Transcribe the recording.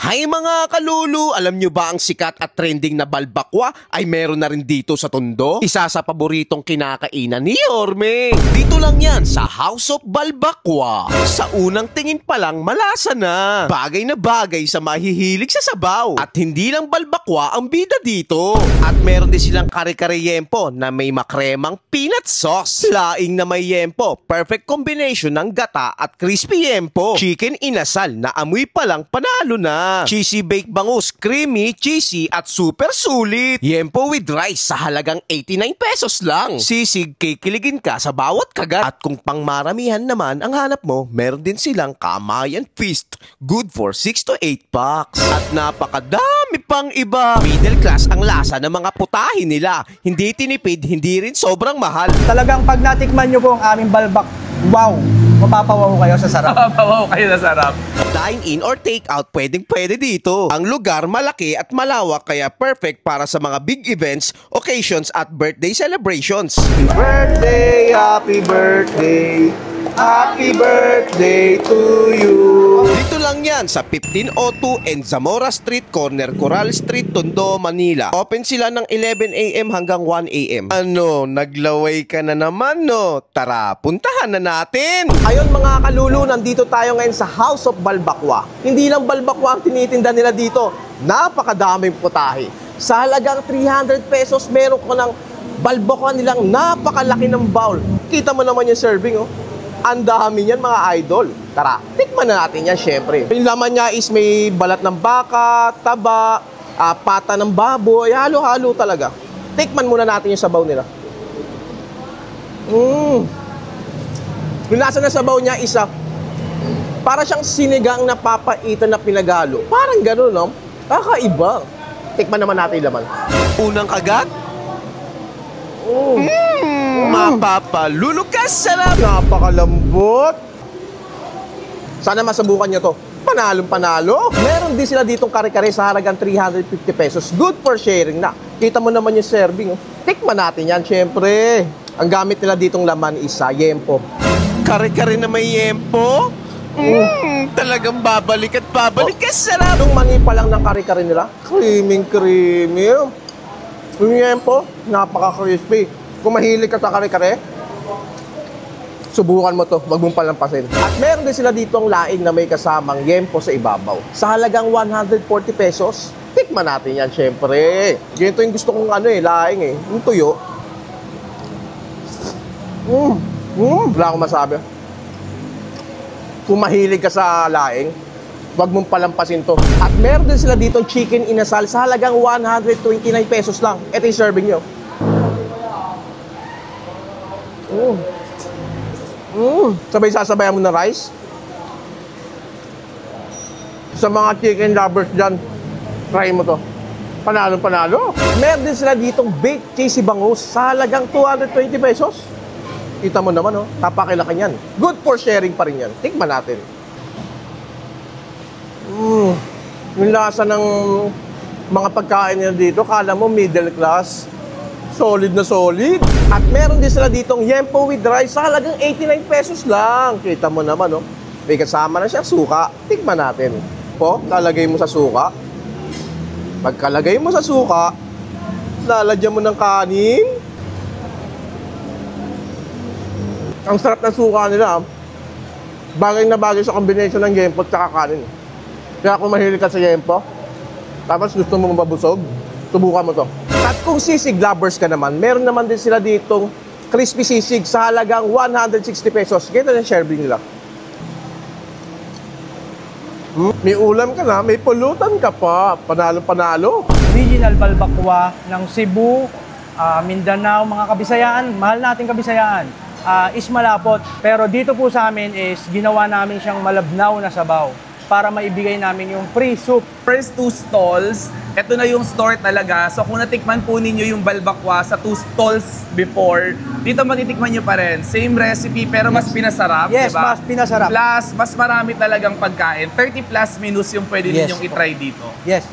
Hay mga kalulu, alam nyo ba ang sikat at trending na balbakwa ay meron na rin dito sa Tondo? Isa sa paboritong kinakainan ni Yorme. Dito lang yan sa House of Balbakwa. Sa unang tingin pa lang malasa na. Bagay na bagay sa mahihilig sa sabaw. At hindi lang balbakwa ang bida dito. At meron din silang kare-kare yempo na may makremang peanut sauce. Laing na may yempo, perfect combination ng gata at crispy yempo. Chicken inasal na amoy pa lang panalo na. Cheesy baked bangus, creamy, cheesy at super sulit. Yempo with rice sa halagang 89 pesos lang. Sisig, kikiligin ka sa bawat kagat. At kung pangmaramihan naman ang hanap mo, meron din silang Kamayan Feast. Good for 6 to 8 packs. At napakadami pang iba. Middle class ang lasa ng mga putahe nila. Hindi tinipid, hindi rin sobrang mahal. Talagang pag natikman nyo po ang aming balbak, wow! Mapapawaw kayo sa sarap. Mapapawaw kayo sa sarap. Dine-in or take-out, pwedeng-pwede dito. Ang lugar malaki at malawak kaya perfect para sa mga big events, occasions at birthday celebrations. Birthday, happy birthday, happy birthday to you. Dito lang yan sa 1502 and Zamora Street, corner Coral Street, Tondo, Manila. Open sila ng 11 AM hanggang 1 AM. Ano, naglaway ka na naman no? Tara, puntahan na natin! Ayun mga kalulu, nandito tayo ngayon sa House of Balbakwa. Hindi lang balbakwa ang tinitinda nila dito. Napakadaming putahe. Sa halagang 300 pesos, meron ko ng balbakwa nilang napakalaki ng bowl. Kita mo naman yung serving, oh. Ang dami niyan mga idol. Tara, tikman na natin yan syempre. Yung laman niya is may balat ng baka, taba, pata ng baboy, halo-halo talaga. Tikman muna natin yung sabaw nila. Yung lasa ng sabaw niya isa, para siyang sinigang na papaitan na pinagalo. Parang gano'n, no? Kakaiba. Tikman naman natin yung laman. Unang kagat? Mapapalulog ka sarap! Napakalambot! Sana masubukan nyo to. Panalong panalo. Meron din sila ditong kare-kare sa halagang 350 pesos. Good for sharing na. Kita mo naman yung serving. Oh. Tikman natin yan, syempre. Ang gamit nila ditong laman is yempo. Kare-kare na may yempo? Talagang babalik at babalik ka sarap! Yung mani pa lang ng kare-kare nila, creamy. Yung yempo, napaka-crispy. Kung mahilig ka sa kare-kare, subukan mo to, wag mong palampasin. At meron din sila ditong laing na may kasamang yempo sa ibabaw. Sa halagang 140 pesos, tikman natin yan, syempre. Ganito yung gusto kong laing yung tuyo. Wala akong masabi. Kung mahilig ka sa laing, wag mong palampasin to. At meron din sila ditong chicken inasal sa halagang 129 pesos lang. Ito yung serving nyo. Sabay sasabayan mo na rice. Sa mga chicken lovers dyan, try mo to. Panalo. Meron din sila ditong baked cheesy bangus sa halagang 220 pesos. Kita mo naman, napakilaki yan. Good for sharing pa rin yan. Tikman natin. Yung lasa ng mga pagkain nila dito, kala mo middle class. Solid na solid. At meron din sila ditong yempo with rice sa halagang 89 pesos lang. Kita mo naman, may kasama na siya suka. Tikman natin. Lalagay mo sa suka. Pagkalagay mo sa suka, lalagyan mo ng kanin. Ang sarap ng suka nila. Bagay na bagay sa combination ng yempo at saka kanin. Kaya kung mahilig ka sa yempo, tapos gusto mo mabusog, subukan mo to. At kung sisig lovers ka naman, meron naman din sila ditong crispy sisig sa halagang 160 pesos. Ganito na serving nila. May ulam ka na, may pulutan ka pa. Panalo. Original balbakwa ng Cebu, Mindanao, mga Kabisayaan. Mahal nating Kabisayaan. Is malapot. Pero dito po sa amin is ginawa namin siyang malabnaw na sabaw para maibigay namin yung free soup. First 2 stalls, ito na yung store talaga. So kung natikman po ninyo yung balbakwa sa 2 stalls before, dito matitikman nyo pa rin. Same recipe pero mas pinasarap, Yes, diba? mas pinasarap. Plus, mas marami talagang pagkain. 30 plus menus yung pwede ninyong itry dito. Yes.